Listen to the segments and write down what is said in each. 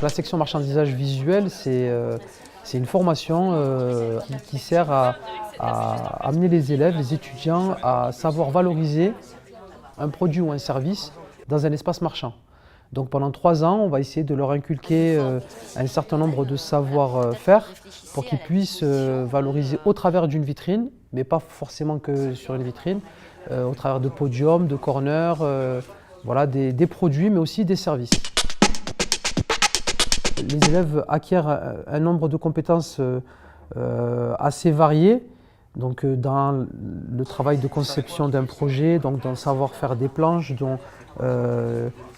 La section marchandisage visuel, c'est une formation qui sert à amener les élèves, les étudiants à savoir valoriser un produit ou un service dans un espace marchand. Donc pendant 3 ans, on va essayer de leur inculquer un certain nombre de savoir-faire pour qu'ils puissent valoriser au travers d'une vitrine, mais pas forcément que sur une vitrine, au travers de podiums, de corners, voilà, des produits mais aussi des services. Les élèves acquièrent un nombre de compétences assez variées. Donc, dans le travail de conception d'un projet, donc dans le savoir-faire des planches, dans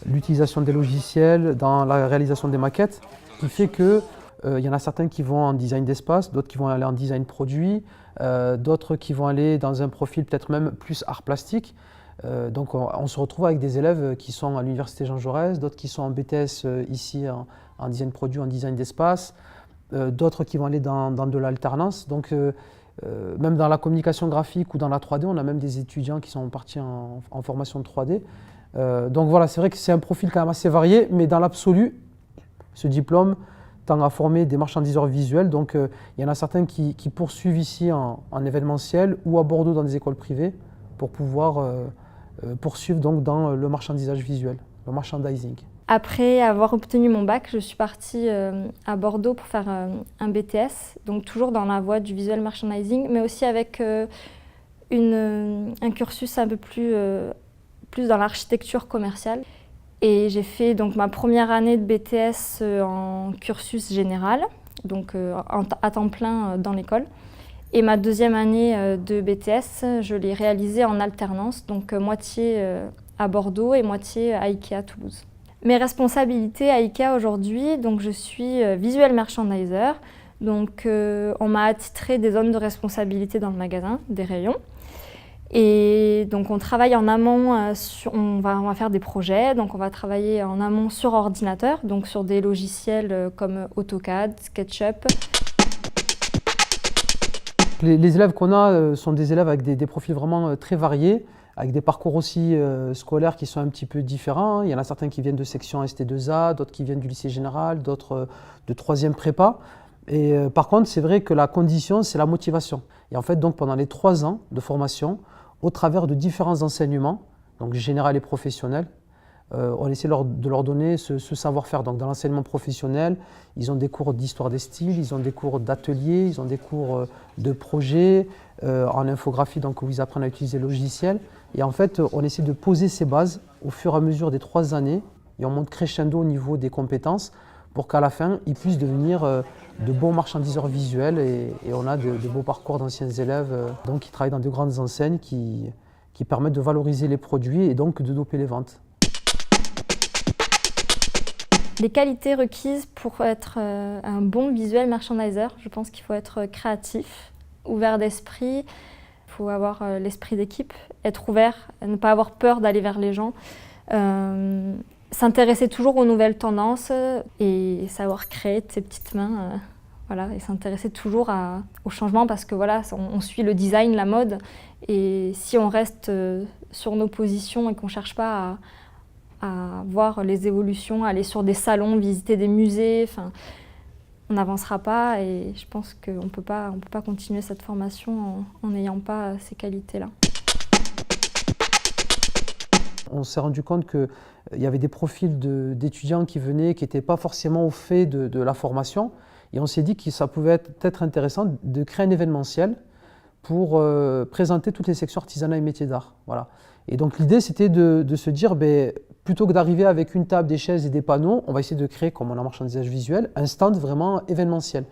l'utilisation des logiciels, dans la réalisation des maquettes, qui fait que il y en a certains qui vont en design d'espace, d'autres qui vont aller en design produit, d'autres qui vont aller dans un profil peut-être même plus art plastique. Donc on se retrouve avec des élèves qui sont à l'université Jean Jaurès, d'autres qui sont en BTS ici en design produit, en design d'espace, d'autres qui vont aller dans de l'alternance. Donc même dans la communication graphique ou dans la 3D, on a même des étudiants qui sont partis en formation de 3D. Donc voilà, c'est vrai que c'est un profil quand même assez varié, mais dans l'absolu, ce diplôme tend à former des marchandiseurs visuels. Donc il y en a certains qui poursuivent ici en événementiel ou à Bordeaux dans des écoles privées pour pouvoir poursuivre donc dans le marchandisage visuel, le merchandising. Après avoir obtenu mon bac, je suis partie à Bordeaux pour faire un BTS, donc toujours dans la voie du visual merchandising, mais aussi avec un cursus un peu plus dans l'architecture commerciale. Et j'ai fait donc ma première année de BTS en cursus général, donc à temps plein dans l'école. Et ma deuxième année de BTS, je l'ai réalisée en alternance, donc moitié à Bordeaux et moitié à IKEA Toulouse. Mes responsabilités à IKEA aujourd'hui, donc je suis visual merchandiser, donc on m'a attitré des zones de responsabilité dans le magasin, des rayons. Et donc on travaille en amont, on va faire des projets, donc on va travailler en amont sur ordinateur, donc sur des logiciels comme AutoCAD, SketchUp. Les élèves qu'on a sont des élèves avec des profils vraiment très variés, avec des parcours aussi scolaires qui sont un petit peu différents. Il y en a certains qui viennent de section ST2A, d'autres qui viennent du lycée général, d'autres de 3e prépa. Et par contre, c'est vrai que la condition, c'est la motivation. Et en fait, donc, pendant les 3 ans de formation, au travers de différents enseignements, donc général et professionnel, on essaie de leur donner ce savoir-faire. Donc dans l'enseignement professionnel, ils ont des cours d'histoire des styles, ils ont des cours d'atelier, ils ont des cours de projet, en infographie, donc où ils apprennent à utiliser le logiciel. Et en fait, on essaie de poser ces bases au fur et à mesure des 3 années, et on monte crescendo au niveau des compétences pour qu'à la fin, ils puissent devenir de bons marchandiseurs visuels. Et on a de beaux parcours d'anciens élèves donc, qui travaillent dans de grandes enseignes qui permettent de valoriser les produits et donc de doper les ventes. Les qualités requises pour être un bon visual merchandiser, je pense qu'il faut être créatif, ouvert d'esprit, il faut avoir l'esprit d'équipe, être ouvert, ne pas avoir peur d'aller vers les gens, s'intéresser toujours aux nouvelles tendances et savoir créer de ses petites mains, voilà, et s'intéresser toujours au changement parce que voilà, on suit le design, la mode, et si on reste sur nos positions et qu'on ne cherche pas à voir les évolutions, aller sur des salons, visiter des musées, on n'avancera pas et je pense qu'on ne peut pas continuer cette formation en n'ayant pas ces qualités-là. On s'est rendu compte qu'il y avait des profils d'étudiants qui venaient, qui n'étaient pas forcément au fait de la formation, et on s'est dit que ça pouvait être intéressant de créer un événementiel pour présenter toutes les sections artisanat et métiers d'art. Voilà. Et donc l'idée c'était de se dire, plutôt que d'arriver avec une table, des chaises et des panneaux, on va essayer de créer, comme on a en marchandisage visuel, un stand vraiment événementiel.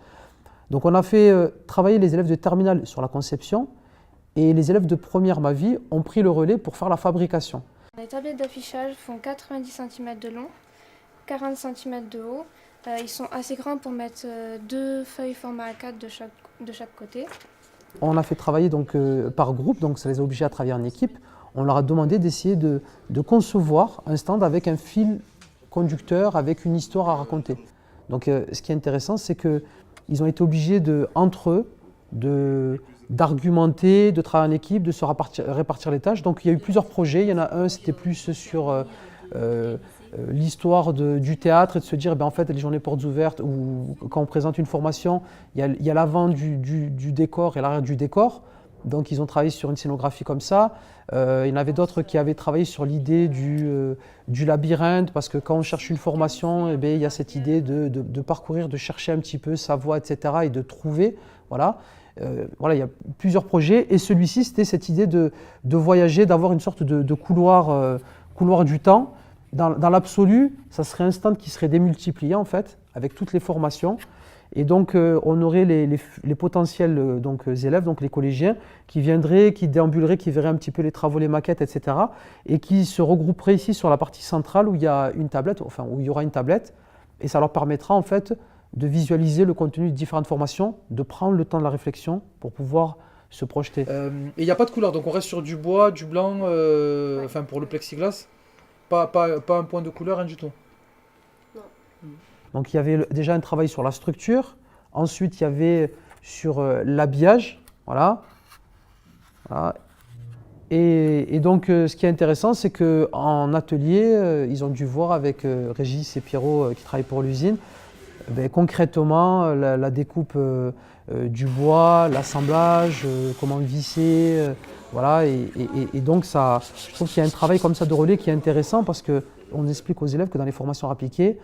Donc on a fait travailler les élèves de terminale sur la conception et les élèves de première ma vie ont pris le relais pour faire la fabrication. Les tablettes d'affichage font 90 cm de long, 40 cm de haut. Ils sont assez grands pour mettre 2 feuilles format A4 de chaque côté. On a fait travailler donc, par groupe, donc ça les a obligés à travailler en équipe. On leur a demandé d'essayer de concevoir un stand avec un fil conducteur, avec une histoire à raconter. Donc ce qui est intéressant, c'est qu'ils ont été obligés entre eux d'argumenter, de travailler en équipe, de se répartir les tâches. Donc il y a eu plusieurs projets. Il y en a un, c'était plus sur l'histoire du théâtre et de se dire, en fait, les journées portes ouvertes, ou quand on présente une formation, il y a l'avant du décor et l'arrière du décor. Donc, ils ont travaillé sur une scénographie comme ça. Il y en avait d'autres qui avaient travaillé sur l'idée du labyrinthe, parce que quand on cherche une formation, il y a cette idée de parcourir, de chercher un petit peu sa voie, etc., et de trouver. Voilà. Il y a plusieurs projets. Et celui-ci, c'était cette idée de voyager, d'avoir une sorte de couloir du temps. Dans l'absolu, ça serait un stand qui serait démultiplié, en fait, avec toutes les formations. Et donc, on aurait les potentiels élèves, donc les collégiens, qui viendraient, qui déambuleraient, qui verraient un petit peu les travaux, les maquettes, etc. Et qui se regrouperaient ici sur la partie centrale où il y a une tablette, enfin où il y aura une tablette. Et ça leur permettra en fait de visualiser le contenu de différentes formations, de prendre le temps de la réflexion pour pouvoir se projeter. Et il n'y a pas de couleur, donc on reste sur du bois, du blanc, enfin pour le plexiglas. Pas un point de couleur, rien du tout. Donc il y avait déjà un travail sur la structure, ensuite il y avait sur l'habillage, voilà. Et donc ce qui est intéressant, c'est qu'en atelier, ils ont dû voir avec Régis et Pierrot qui travaillent pour l'usine, concrètement la découpe du bois, l'assemblage, comment le visser, voilà. Et donc ça, je trouve qu'il y a un travail comme ça de relais qui est intéressant parce qu'on explique aux élèves que dans les formations appliquées,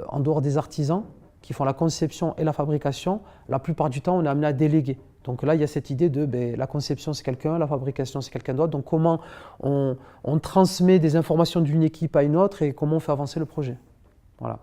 en dehors des artisans qui font la conception et la fabrication, la plupart du temps, on est amené à déléguer. Donc là, il y a cette idée de la conception, c'est quelqu'un, la fabrication, c'est quelqu'un d'autre. Donc comment on transmet des informations d'une équipe à une autre et comment on fait avancer le projet. Voilà.